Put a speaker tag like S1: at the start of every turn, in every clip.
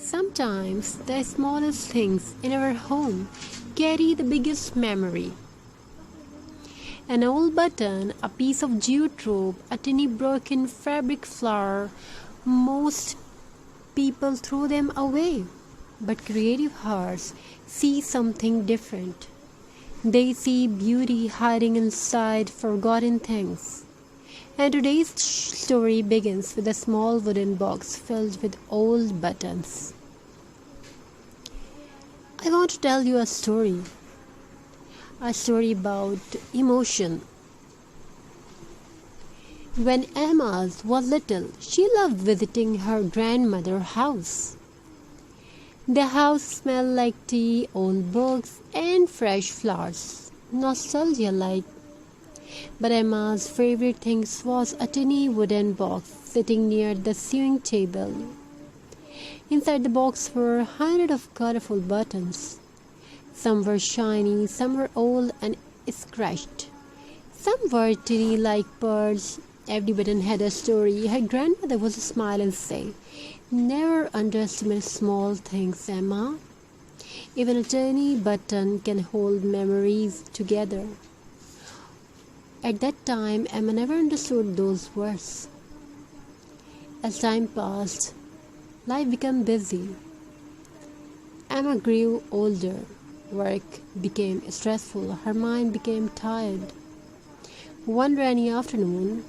S1: Sometimes the smallest things in our home carry the biggest memory. An old button, a piece of jute rope, a tiny broken fabric flower. Most people throw them away, but creative hearts see something different. They see beauty hiding inside forgotten things. And today's story begins with a small wooden box filled with old buttons. I want to tell you a story about emotion. When Emma was little, she loved visiting her grandmother's house. The house smelled like tea, old books, and fresh flowers, nostalgia-like. But Emma's favorite thing was a tiny wooden box sitting near the sewing table. Inside the box were hundreds of colorful buttons. Some were shiny, some were old and scratched. Some were tiny like pearls. Every button had a story. Her grandmother would smile and say, "Never underestimate small things, Emma. Even a tiny button can hold memories together." At that time, Emma never understood those words. As time passed, life became busy. Emma grew older. Work became stressful. Her mind became tired. One rainy afternoon,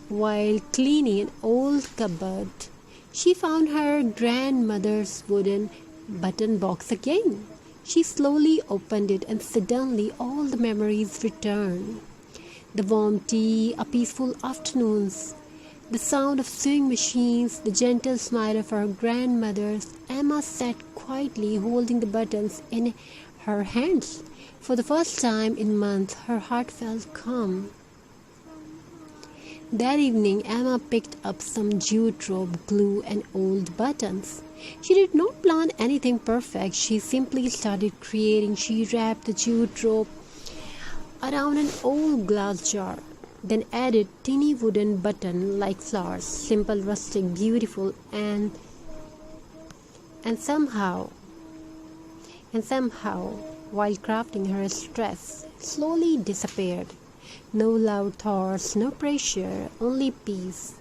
S1: while cleaning an old cupboard, she found her grandmother's wooden button box again. She slowly opened it, and suddenly all the memories returned. The warm tea, a peaceful afternoons, the sound of sewing machines, the gentle smile of her grandmother. Emma sat quietly holding the buttons in her hands. For the first time in months, her heart felt calm. That evening, Emma picked up some jute rope, glue, and old buttons. She did not plan anything perfect. She simply started creating. She wrapped the jute rope around an old glass jar, then added teeny wooden button like flowers, simple, rustic, beautiful, and somehow, while crafting, her stress slowly disappeared. No loud thoughts, no pressure, only peace.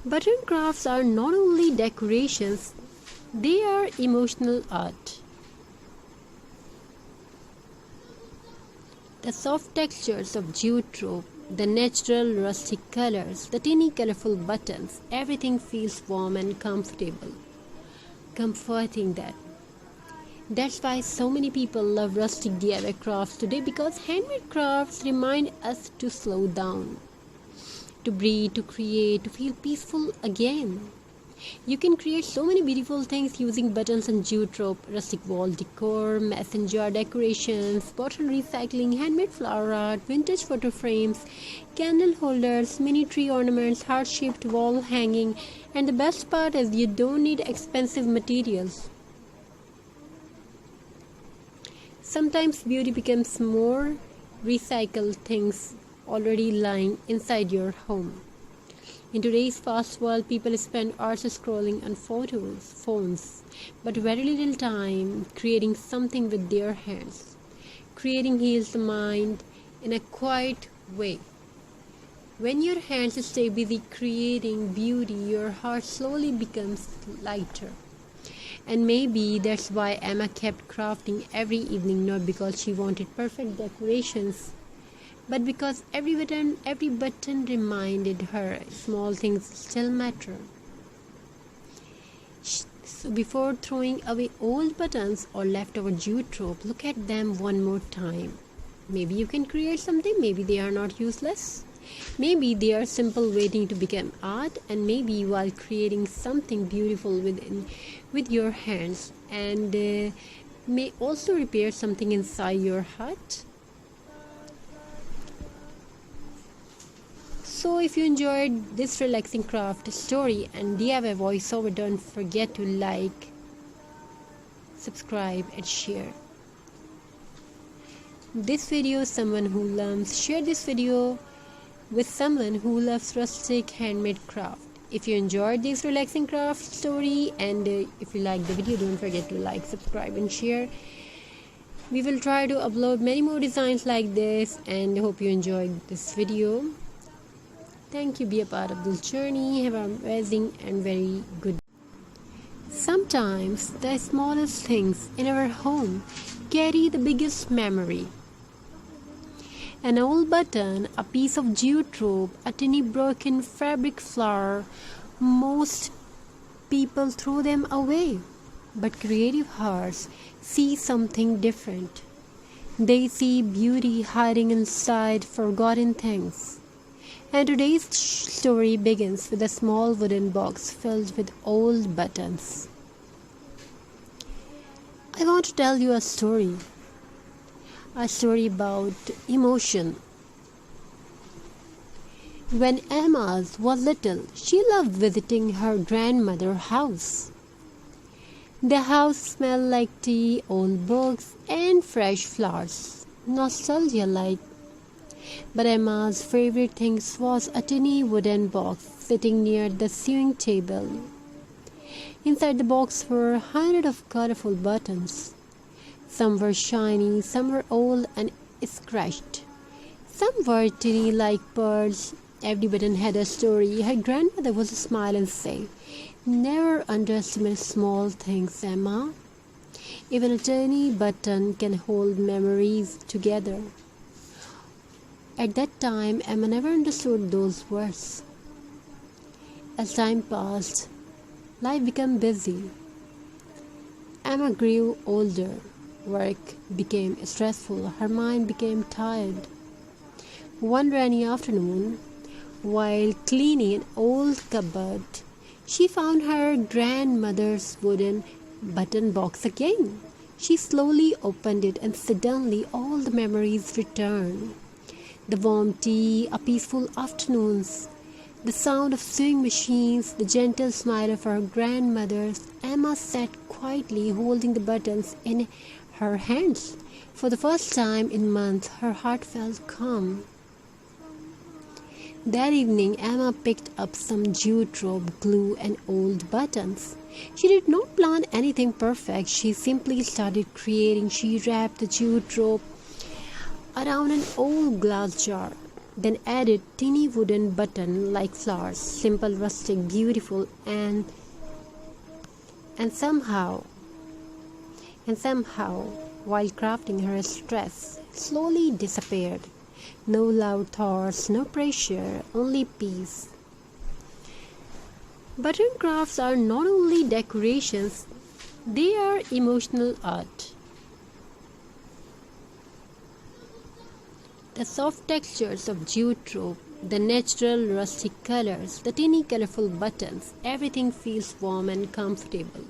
S1: Button crafts are not only decorations, they are emotional art. The soft textures of jute rope, the natural rustic colors, the tiny colorful buttons, everything feels warm and comforting that. That's why so many people love rustic DIY crafts today, because handmade crafts remind us to slow down, to breathe, to create, to feel peaceful again. You can create so many beautiful things using buttons and jute rope: rustic wall decor, mason jar decorations, bottle recycling, handmade flower art, vintage photo frames, candle holders, mini tree ornaments, heart-shaped wall hanging, and the best part is you don't need expensive materials. Sometimes beauty becomes more recycled things already lying inside your home. In today's fast world, people spend hours scrolling on phones, but very little time creating something with their hands. Creating heals the mind in a quiet way. When your hands stay busy creating beauty, your heart slowly becomes lighter. And maybe that's why Emma kept crafting every evening, not because she wanted perfect decorations, but because every button reminded her small things still matter. So before throwing away old buttons or leftover jute rope, look at them one more time. Maybe you can create something. Maybe they are not useless. Maybe they are simple waiting to become art. And maybe while creating something beautiful with your hands, and may also repair something inside your heart. So if you enjoyed this relaxing craft story and DIY voiceover, don't forget to like, subscribe and share this video. Share this video with someone who loves rustic handmade craft. If you enjoyed this relaxing craft story, and if you like the video, don't forget to like, subscribe and share. We will try to upload many more designs like this, and hope you enjoyed this video. Thank you. Be a part of this journey. Have an amazing and very good day. Sometimes the smallest things in our home carry the biggest memory. An old button, a piece of jute rope, a tiny broken fabric flower. Most people throw them away, but creative hearts see something different. They see beauty hiding inside forgotten things. And today's story begins with a small wooden box filled with old buttons. I want to tell you a story about emotion. When Xmas was little, she loved visiting her grandmother's house. The house smelled like tea, old books, and fresh flowers. Nostalgia-like. But Emma's favorite thing was a tiny wooden box sitting near the sewing table. Inside the box were hundreds of colorful buttons. Some were shiny, some were old and scratched. Some were tiny like pearls. Every button had a story. Her grandmother would smile and say, "Never underestimate small things, Emma. Even a tiny button can hold memories together." At that time, Emma never understood those words. As time passed, life became busy. Emma grew older. Work became stressful. Her mind became tired. One rainy afternoon, while cleaning an old cupboard, she found her grandmother's wooden button box again. She slowly opened it, and suddenly all the memories returned. The warm tea, a peaceful afternoons, the sound of sewing machines, the gentle smile of her grandmother. Emma sat quietly holding the buttons in her hands. For the first time in months, her heart felt calm. That evening, Emma picked up some jute rope, glue, and old buttons. She did not plan anything perfect. She simply started creating. She wrapped the jute rope around an old glass jar, then added teeny wooden button like flowers, simple, rustic, beautiful, and somehow, while crafting, her stress slowly disappeared. No loud thoughts, no pressure, only peace. Button crafts are not only decorations, they are emotional art. The soft textures of jute rope, the natural rustic colors, the tiny colorful buttons, everything feels warm and comfortable.